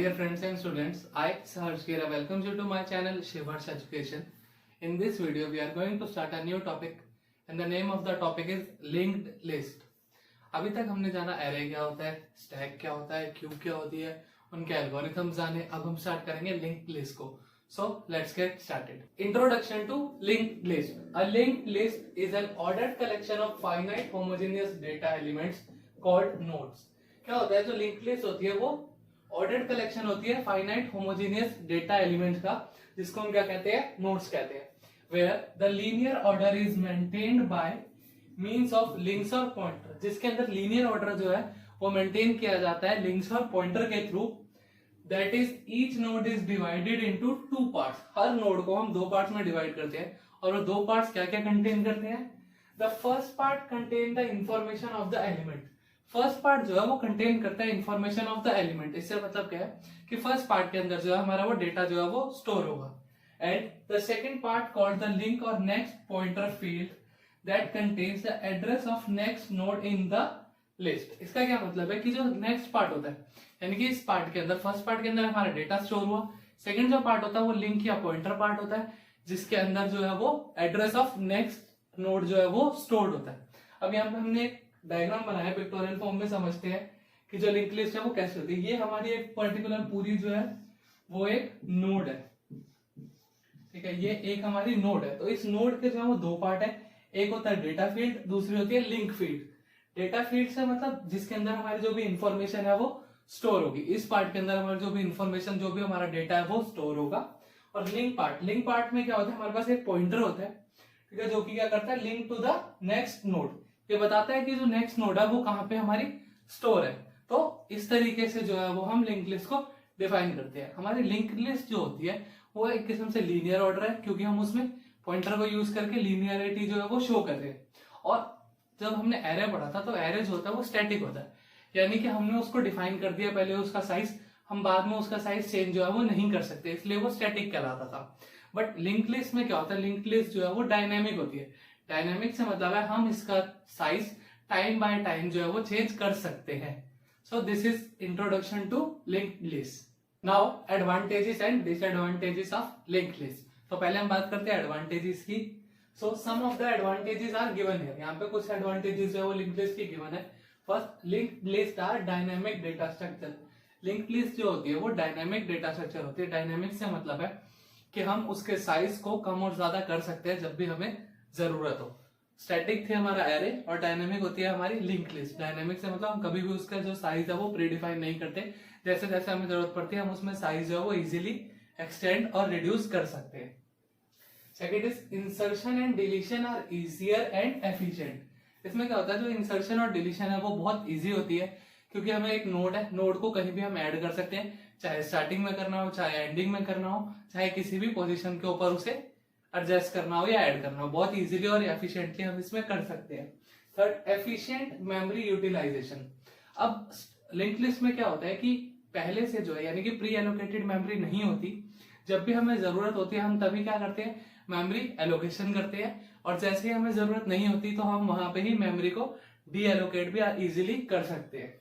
dear friends and students, I Saharsh Kera welcomes you to my channel Shivarsh Education. In this video, we are going to start a new topic and the name of the topic is linked list. अभी तक हमने जाना array क्या होता है, stack क्या होता है, queue क्या होती है, उनके algorithms जाने. अब हम start करेंगे linked list को. So let's get started. Introduction to linked list. A linked list is an ordered collection of finite homogeneous data elements called nodes. क्या होता है, जो linked list होती है वो ऑर्डर्ड कलेक्शन होती है फाइनाइट होमोजेनियस डेटा एलिमेंट का, जिसको हम क्या कहते हैं, नोड्स कहते हैं. Where the linear order is maintained by means of links और पॉइंटर, जिसके अंदर लीनियर ऑर्डर जो है वो मेंटेन किया जाता है लिंक्स और पॉइंटर के through. That is each node is divided into two parts. Her node को हम दो पार्ट्स में डिवाइड करते हैं और वो दो पार्ट्स क्या क्या कंटेन करते हैं. The first part contain the information of the element. First part जो है वो कंटेन करता है इंफॉर्मेशन ऑफ द एलिमेंट. इससे मतलब क्या है कि फर्स्ट पार्ट के अंदर जो है हमारा वो डेटा जो है वो स्टोर होगा. And the second part called the link और next pointer field that contains the address of next node in the list. इसका क्या मतलब है कि जो नेक्स्ट पार्ट होता है, यानी कि इस पार्ट के अंदर, फर्स्ट पार्ट के अंदर हमारा डेटा स्टोर हुआ. सेकंड जो पार्ट होता है वो लिंक या पॉइंटर पार्ट होता है, जिसके अंदर जो है वो एड्रेस ऑफ नेक्स्ट नोड जो है वो स्टोर्ड होता है. अब यहाँ पे हमने डायग्राम बनाया, पिक्टोरियल फॉर्म में समझते हैं कि जो लिंक लिस्ट है वो कैसे होती है. ये हमारी एक पर्टिकुलर पूरी जो है वो एक नोड है, ठीक है, ये एक हमारी नोड है. तो इस नोड के जो है वो दो पार्ट है, एक होता है डेटा फील्ड, दूसरी होती है लिंक फील्ड. डेटा फील्ड से मतलब जिसके अंदर हमारी जो भी इंफॉर्मेशन है वो स्टोर होगी. इस पार्ट के अंदर हमारी जो भी इंफॉर्मेशन, जो भी हमारा डेटा है वो स्टोर होगा. और लिंक पार्ट में क्या होता है, हमारे पास एक पॉइंटर होता है, ठीक है, जो कि क्या करता है, link to the next node. ये बताता है कि जो नेक्स्ट नोड है वो कहाँ पे हमारी स्टोर है. तो इस तरीके से जो है वो हम लिंक लिस्ट को डिफाइन करते हैं. हमारी लिंक लिस्ट जो होती है वो एक किस्म से लीनियर ऑर्डर है, क्योंकि हम उसमें पॉइंटर को यूज करके लीनियरिटी जो है वो शो कर रहे हैं. और जब हमने एरे पढ़ा था तो एरे जो होता है वो स्टैटिक होता है, यानी कि हमने उसको डिफाइन कर दिया पहले उसका साइज, हम बाद में उसका साइज चेंज जो है वो नहीं कर सकते, इसलिए वो स्टैटिक कहलाता था. बट लिंक लिस्ट में क्या होता है, लिंक लिस्ट जो है वो डायनेमिक होती है. डायनेमिक से मतलब है हम इसका साइज टाइम बाय टाइम जो है वो चेंज कर सकते हैं. So this is introduction to linked list. Now advantages and disadvantages of linked list. तो पहले हम बात करते हैं एडवांटेजेस की. So some of the advantages are given here. यहाँ पे कुछ एडवांटेजेस जो है वो लिंक्ड लिस्ट की गिवन है. First, linked list are dynamic data structure. Linked list जो होती है वो डायनेमिक डेटा स्ट्रक्चर होती है. डायनेमिक से मतलब है कि हम उसके साइज को कम और ज्यादा कर सकते हैं जब भी हमें जरूरत हो. स्टैटिक थे हमारा एरे और डायनेमिक होती है हमारी लिंक लिस्ट. डायनेमिक से मतलब हम कभी भी उसका जो साइज है वो प्रीडिफाइन नहीं करते, जैसे जैसे हमें जरूरत पड़ती है हम उसमें साइज जो है वो इजीली एक्सटेंड और रिड्यूस कर सकते हैं. Second is insertion and deletion are easier and efficient. इसमें क्या होता है, जो इंसर्शन और डिलीशन है वो बहुत इजी होती है, क्योंकि हमें एक नोड है, नोड को कहीं भी हम ऐड कर सकते हैं, चाहे स्टार्टिंग में करना हो, चाहे एंडिंग में करना हो, चाहे किसी भी पोजीशन के ऊपर उसे एडजस्ट करना हो या ऐड करना हो. बहुत इजीली और एफिशिएंटली हम इसमें कर सकते हैं. Third, efficient memory utilization. अब लिंक लिस्ट में क्या होता है कि पहले से जो है, यानी कि प्री एलोकेटेड मेमोरी नहीं होती. जब भी हमें जरूरत होती है हम तभी क्या करते हैं, मेमोरी एलोकेशन करते हैं, और जैसे ही हमें जरूरत नहीं होती तो हम वहां पे ही मेमोरी को डी एलोकेट भी इजिली कर सकते हैं.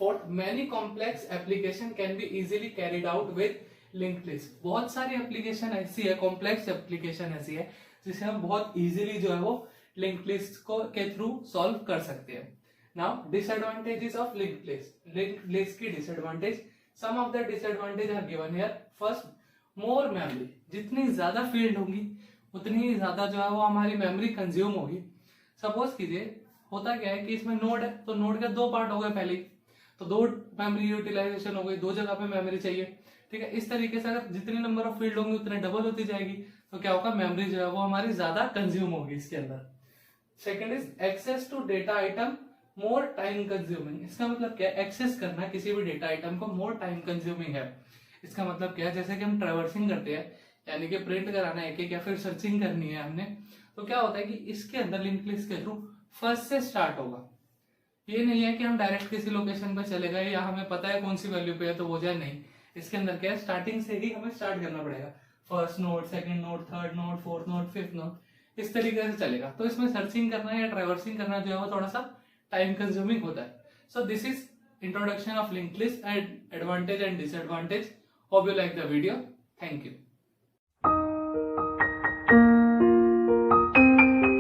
Fourth, many complex application can be easily carried out with linked list. बहुत सारी एप्लीकेशन ऐसी है, कॉम्प्लेक्स एप्लीकेशन ऐसी है जिसे हम बहुत इजीली जो है वो लिंक्ड लिस्ट को के थ्रू सॉल्व कर सकते हैं. Now disadvantages of linked list. Linked list की disadvantage, some of the disadvantage are given here. First, more memory. जितनी ज्यादा फील्ड होंगी उतनी ही ज्यादा जो है वो हमारी मेमोरी कंज्यूम होगी. सपोज कीजिए होता क्या है कि इसमें नोड है, तो नोड के दो पार्ट हो गए पहले, तो दो मेमोरी यूटिलाइजेशन हो गई, दो जगह पे मेमोरी चाहिए, ठीक है. इस तरीके से अगर जितनी नंबर ऑफ फील्ड होंगी उतने डबल होती जाएगी, तो क्या होगा, मेमोरी जो है वो हमारी ज्यादा कंज्यूम होगी इसके अंदर. Second is access to data item more time consuming. इसका मतलब क्या है, एक्सेस करना किसी भी डेटा आइटम को मोर टाइम कंज्यूमिंग है. इसका मतलब क्या है, जैसे कि हम ट्रैवर्सिंग करते हैं, यानी कि प्रिंट कराना है एक या फिर सर्चिंग करनी है हमने, तो क्या होता है कि इसके अंदर लिंक लिस्ट के थ्रू फर्स्ट से स्टार्ट होगा. ये नहीं है कि हम डायरेक्ट किसी लोकेशन पे चले गए या हमें पता है कौन सी वैल्यू पे है तो वो जाए, नहीं. इसके अंदर क्या है, स्टार्टिंग से ही हमें स्टार्ट करना पड़ेगा. First node, second node, third node, fourth node, fifth node, इस तरीके से चलेगा. तो इसमें सर्चिंग करना या ट्रैवर्सिंग करना जो है वो थोड़ा सा टाइम कंज्यूमिंग होता है. सो this is introduction of linked list and advantage and disadvantage. Hope you like the video. Thank you.